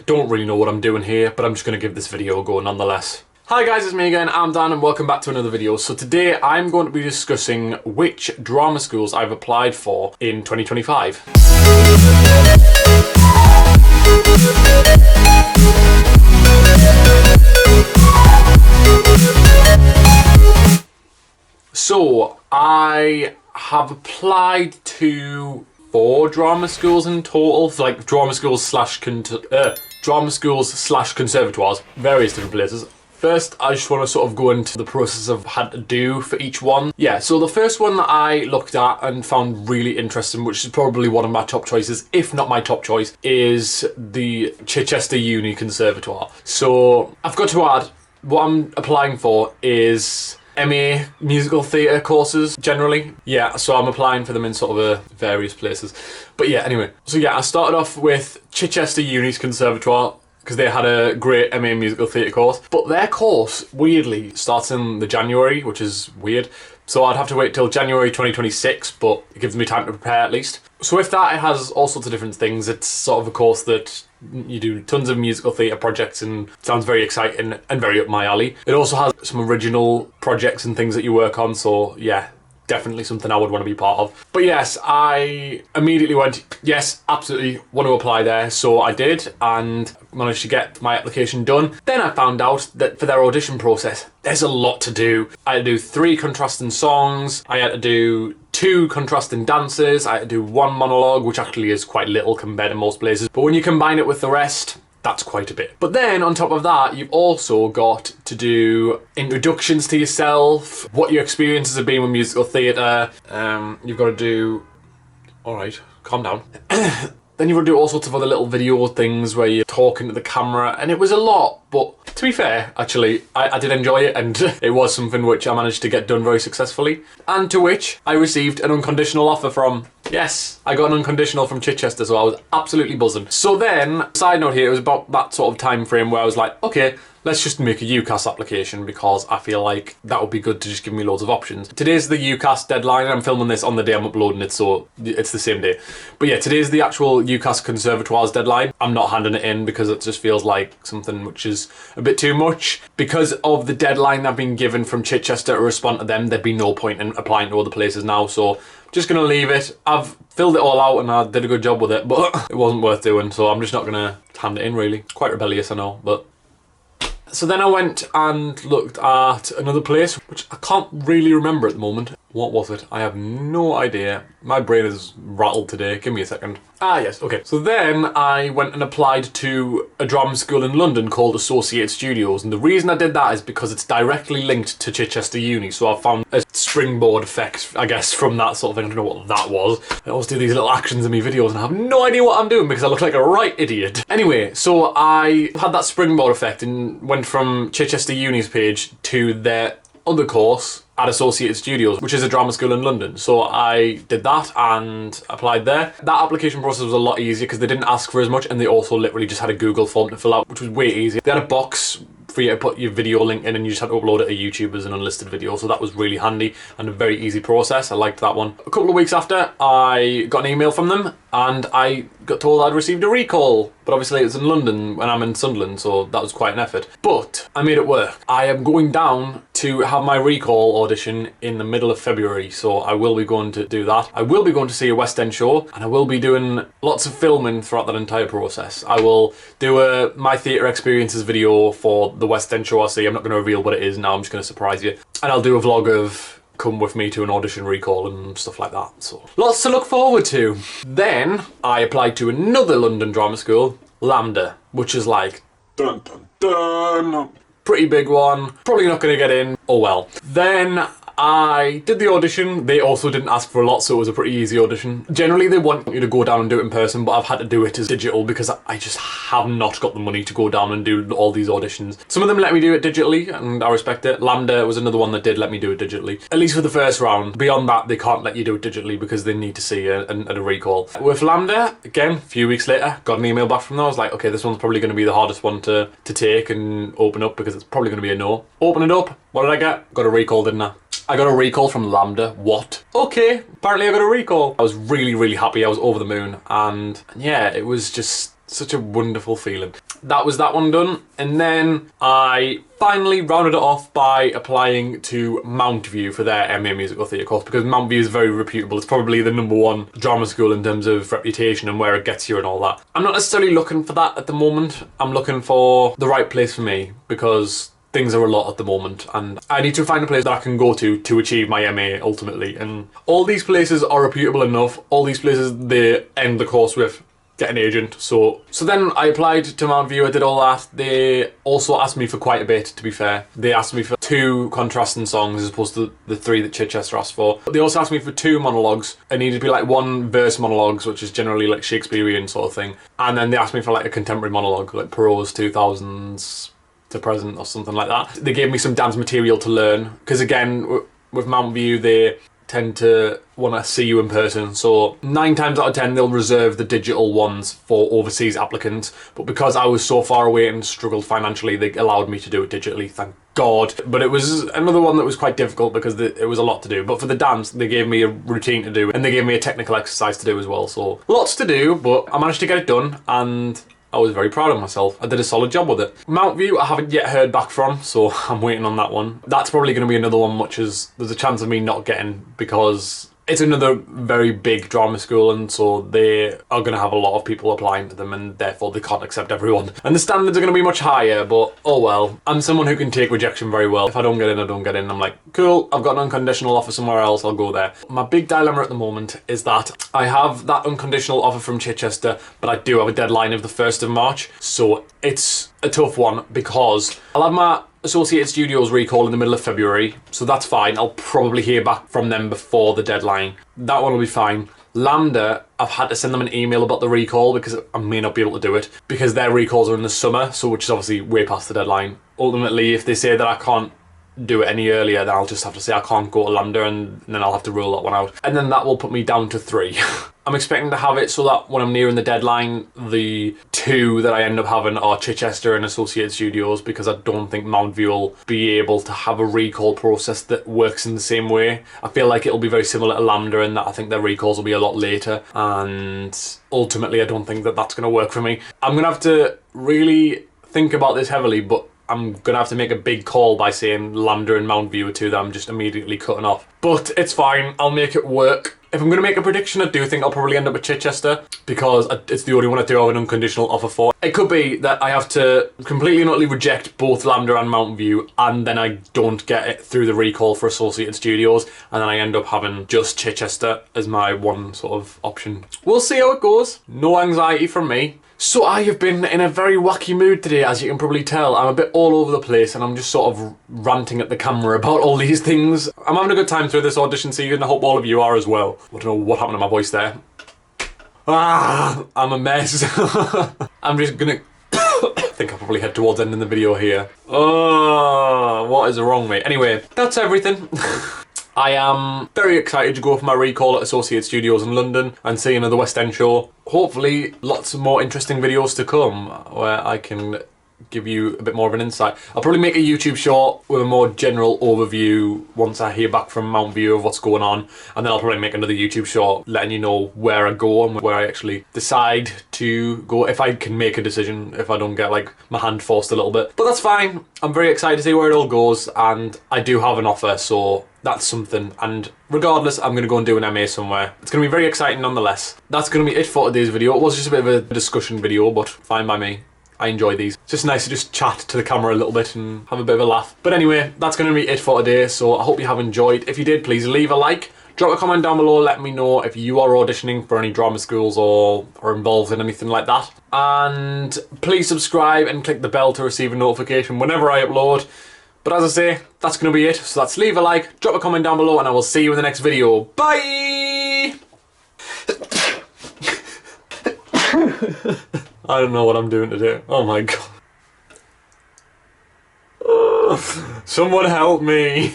Don't really know what I'm doing here, but I'm just going to give this video a go nonetheless. Hi guys, it's me again, I'm Dan and welcome back to another video. So today I'm going to be discussing which drama schools I've applied for in 2025. So I have applied to 4 drama schools in total, like drama schools slash conservatoires, various different places. First, I just want to sort of go into the process I've had to do for each one. Yeah, so the first one that I looked at and found really interesting, which is probably one of my top choices, if not my top choice, is the Chichester Uni Conservatoire. So I've got to add, what I'm applying for is MA musical theatre courses generally. Yeah, so I'm applying for them in sort of various places. But yeah, anyway. So yeah, I started off with Chichester Uni's Conservatoire because they had a great MA musical theatre course. But their course, weirdly, starts in the January, which is weird. So I'd have to wait till January 2026, but it gives me time to prepare at least. So with that, it has all sorts of different things. It's sort of a course that you do tons of musical theatre projects and sounds very exciting and very up my alley. It also has some original projects and things that you work on, so yeah, definitely something I would want to be part of. But yes, I immediately went, yes, absolutely want to apply there. So I did and managed to get my application done. Then I found out that for their audition process, there's a lot to do. I had to do 3 contrasting songs. I had to do 2 contrasting dances. I had to do 1 monologue, which actually is quite little compared to most places. But when you combine it with the rest, that's quite a bit. But then on top of that, you've also got to do introductions to yourself, what your experiences have been with musical theatre. You've got to do, all right, calm down. Then you've got to do all sorts of other little video things where you're talking to the camera, and it was a lot, but to be fair, actually, I did enjoy it, and it was something which I managed to get done very successfully, and to which I received an unconditional offer from. Yes, I got an unconditional from Chichester, so I was absolutely buzzing. So then, side note here, it was about that sort of time frame where I was like, okay, let's just make a UCAS application because I feel like that would be good to just give me loads of options. Today's the UCAS deadline. I'm filming this on the day I'm uploading it, so it's the same day. But yeah, today's the actual UCAS Conservatoires deadline. I'm not handing it in because it just feels like something which is a bit too much. Because of the deadline I've been given from Chichester to respond to them, there'd be no point in applying to other places now, so just gonna leave it. I've filled it all out and I did a good job with it, but it wasn't worth doing, so I'm just not gonna hand it in really. Quite rebellious, I know, but. So then I went and looked at another place, which I can't really remember at the moment. What was it? I have no idea. My brain is rattled today. Give me a second. Ah, yes, okay. So then I went and applied to a drama school in London called Associated Studios. And the reason I did that is because it's directly linked to Chichester Uni. So I found a springboard effect, I guess, from that sort of thing. I don't know what that was. I always do these little actions in my videos and I have no idea what I'm doing because I look like a right idiot. Anyway, so I had that springboard effect and went from Chichester Uni's page to their other course at Associated Studios, which is a drama school in London. So I did that and applied there. That application process was a lot easier because they didn't ask for as much and they also literally just had a Google form to fill out, which was way easier. They had a box for you to put your video link in and you just had to upload it to YouTube as an unlisted video, so that was really handy and a very easy process. I liked that one. A couple of weeks after, I got an email from them and I got told I'd received a recall, but obviously it's in London and I'm in Sunderland, so that was quite an effort. But I made it work. I am going down to have my recall audition in the middle of February, so I will be going to do that. I will be going to see a West End show and I will be doing lots of filming throughout that entire process. I will do a My Theatre Experiences video for the West End show I see. I'm not going to reveal what it is now, I'm just going to surprise you. And I'll do a vlog of come with me to an audition recall and stuff like that, so lots to look forward to. Then I applied to another London drama school, LAMDA, which is like dun dun dun, pretty big one, probably not going to get in, oh well. Then I did the audition. They also didn't ask for a lot, so it was a pretty easy audition. Generally they want you to go down and do it in person, but I've had to do it as digital because I just have not got the money to go down and do all these auditions. Some of them let me do it digitally and I respect it. LAMDA was another one that did let me do it digitally, at least for the first round. Beyond that, they can't let you do it digitally because they need to see a recall. With LAMDA, again, a few weeks later, got an email back from them. I was like, okay, this one's probably going to be the hardest one to take and open up because it's probably going to be a no. Open it up. What did I get? Got a recall, didn't I? I got a recall from LAMDA. What? Okay, apparently I got a recall. I was really, really happy. I was over the moon. And yeah, it was just such a wonderful feeling. That was that one done, and then I finally rounded it off by applying to MOUNTVIEW for their MA Musical Theatre course, because MOUNTVIEW is very reputable. It's probably the #1 drama school in terms of reputation and where it gets you and all that. I'm not necessarily looking for that at the moment. I'm looking for the right place for me, because things are a lot at the moment and I need to find a place that I can go to achieve my MA ultimately. And all these places are reputable enough. All these places, they end the course with get an agent. So then I applied to MOUNTVIEW, I did all that. They also asked me for quite a bit, to be fair. They asked me for 2 contrasting songs as opposed to the 3 that Chichester asked for. But they also asked me for 2 monologues. It needed to be like 1 verse monologues, which is generally like Shakespearean sort of thing. And then they asked me for like a contemporary monologue, like prose 2000s to present or something like that. They gave me some dance material to learn, because again, with MOUNTVIEW, they tend to want to see you in person, so 9 times out of 10 they'll reserve the digital ones for overseas applicants, but because I was so far away and struggled financially, they allowed me to do it digitally, thank God. But it was another one that was quite difficult because it was a lot to do. But for the dance, they gave me a routine to do, and they gave me a technical exercise to do as well, so lots to do, but I managed to get it done, and I was very proud of myself. I did a solid job with it. MOUNTVIEW, I haven't yet heard back from, so I'm waiting on that one. That's probably going to be another one, much as there's a chance of me not getting, because it's another very big drama school, and so they are going to have a lot of people applying to them, and therefore they can't accept everyone. And the standards are going to be much higher, but oh well. I'm someone who can take rejection very well. If I don't get in, I don't get in. I'm like, cool, I've got an unconditional offer somewhere else, I'll go there. My big dilemma at the moment is that I have that unconditional offer from Chichester, but I do have a deadline of the 1st of March, so it's a tough one, because I'll have my Associated Studios recall in the middle of February, so that's fine. I'll probably hear back from them before the deadline. That one will be fine. LAMDA, I've had to send them an email about the recall because I may not be able to do it, because their recalls are in the summer, so which is obviously way past the deadline. Ultimately, if they say that I can't do it any earlier, then I'll just have to say I can't go to LAMDA, and then I'll have to rule that one out. And then that will put me down to 3. I'm expecting to have it so that when I'm nearing the deadline, the 2 that I end up having are Chichester and Associated Studios, because I don't think MOUNTVIEW will be able to have a recall process that works in the same way. I feel like it'll be very similar to LAMDA in that I think their recalls will be a lot later, and ultimately I don't think that that's going to work for me. I'm going to have to really think about this heavily, but I'm going to have to make a big call by saying LAMDA and MOUNTVIEW are 2 that I'm just immediately cutting off. But it's fine, I'll make it work. If I'm going to make a prediction, I do think I'll probably end up at Chichester, because it's the only one I do have an unconditional offer for. It could be that I have to completely and utterly reject both LAMDA and MOUNTVIEW, and then I don't get it through the recall for Associated Studios, and then I end up having just Chichester as my one sort of option. We'll see how it goes. No anxiety from me. So I have been in a very wacky mood today, as you can probably tell. I'm a bit all over the place, and I'm just sort of ranting at the camera about all these things. I'm having a good time through this audition season, and I hope all of you are as well. I don't know what happened to my voice there. I'm a mess. I'm just gonna... I think I'll probably head towards ending the video here. Oh, what is wrong, mate? Anyway, that's everything. I am very excited to go for my recall at Associated Studios in London and see another West End show. Hopefully lots of more interesting videos to come where I can give you a bit more of an insight. I'll probably make a YouTube short with a more general overview once I hear back from MOUNTVIEW of what's going on, and then I'll probably make another YouTube short letting you know where I go and where I actually decide to go, if I can make a decision, if I don't get like my hand forced a little bit. But that's fine. I'm very excited to see where it all goes, and I do have an offer, so that's something. And regardless, I'm going to go and do an MA somewhere. It's going to be very exciting nonetheless. That's going to be it for today's video. It was just a bit of a discussion video, but fine by me. I enjoy these. It's just nice to just chat to the camera a little bit and have a bit of a laugh. But anyway, that's going to be it for today, so I hope you have enjoyed. If you did, please leave a like. Drop a comment down below, let me know if you are auditioning for any drama schools or are involved in anything like that. And please subscribe and click the bell to receive a notification whenever I upload. But as I say, that's going to be it. So that's leave a like, drop a comment down below, and I will see you in the next video. Bye! I don't know what I'm doing today. Oh my god. Someone help me.